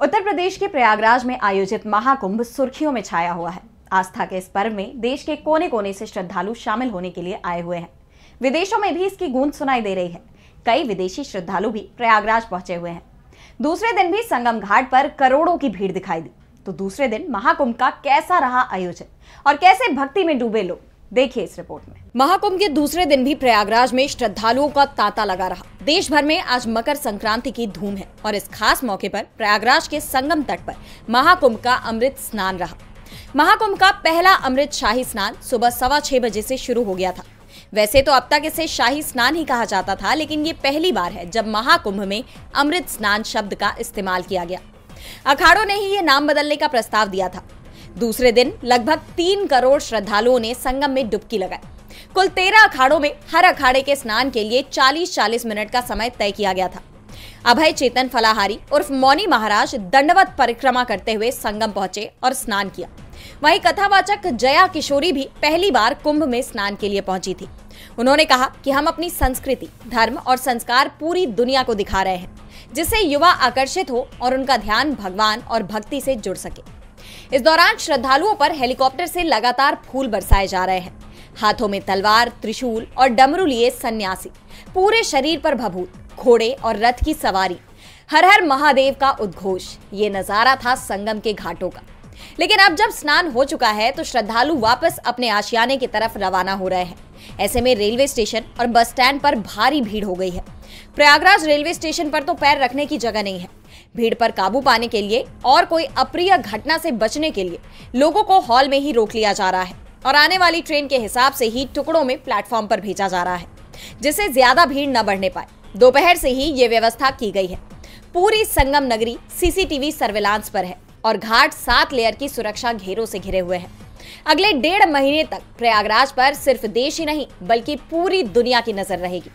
उत्तर प्रदेश के प्रयागराज में आयोजित महाकुंभ सुर्खियों में छाया हुआ है। आस्था के इस पर्व में देश के कोने कोने से श्रद्धालु शामिल होने के लिए आए हुए हैं। विदेशों में भी इसकी गूंज सुनाई दे रही है। कई विदेशी श्रद्धालु भी प्रयागराज पहुंचे हुए हैं। दूसरे दिन भी संगम घाट पर करोड़ों की भीड़ दिखाई दी। तो दूसरे दिन महाकुंभ का कैसा रहा आयोजन और कैसे भक्ति में डूबे लोग, देखिए इस रिपोर्ट में। महाकुंभ के दूसरे दिन भी प्रयागराज में श्रद्धालुओं का तांता लगा रहा। देश भर में आज मकर संक्रांति की धूम है और इस खास मौके पर प्रयागराज के संगम तट पर महाकुंभ का अमृत स्नान रहा। महाकुंभ का पहला अमृत शाही स्नान सुबह 6:15 बजे से शुरू हो गया था। वैसे तो अब तक इसे शाही स्नान ही कहा जाता था, लेकिन ये पहली बार है जब महाकुंभ में अमृत स्नान शब्द का इस्तेमाल किया गया। अखाड़ों ने ही ये नाम बदलने का प्रस्ताव दिया था। दूसरे दिन लगभग 3 करोड़ श्रद्धालुओं ने संगम में डुबकी लगाई। कुल 13 अखाड़ों में हर अखाड़े के स्नान के लिए 40-40 मिनट का समय तय किया गया था। अभय चेतन फलाहारी उर्फ मौनी महाराज दंडवत परिक्रमा करते हुए संगम पहुंचे और स्नान किया। वहीं कथावाचक जया किशोरी भी पहली बार कुंभ में स्नान के लिए पहुंची थी। उन्होंने कहा कि हम अपनी संस्कृति, धर्म और संस्कार पूरी दुनिया को दिखा रहे हैं, जिससे युवा आकर्षित हो और उनका ध्यान भगवान और भक्ति से जुड़ सके। इस दौरान श्रद्धालुओं पर हेलीकॉप्टर से लगातार फूल बरसाए जा रहे हैं। हाथों में तलवार, त्रिशूल और डमरू लिए सन्यासी, पूरे शरीर पर भभूत, घोड़े और रथ की सवारी, हर हर महादेव का उद्घोष। ये नजारा था संगम के घाटों का। लेकिन अब जब स्नान हो चुका है तो श्रद्धालु वापस अपने आशियाने की तरफ रवाना हो रहे हैं। ऐसे में रेलवे स्टेशन और बस स्टैंड पर भारी भीड़ हो गई है। प्रयागराज रेलवे स्टेशन पर तो पैर रखने की जगह नहीं है। भीड़ पर काबू पाने के लिए और कोई अप्रिय घटना से बचने के लिए लोगों को हॉल में ही रोक लिया जा रहा है और आने वाली ट्रेन के हिसाब से ही टुकड़ों में प्लेटफॉर्म पर भेजा जा रहा है, जिससे ज्यादा भीड़ न बढ़ने पाए। दोपहर से ही ये व्यवस्था की गई है। पूरी संगम नगरी सीसीटीवी सर्विलांस पर है और घाट 7 लेयर की सुरक्षा घेरों से घिरे हुए हैं। अगले 1.5 महीने तक प्रयागराज पर सिर्फ देश ही नहीं बल्कि पूरी दुनिया की नजर रहेगी।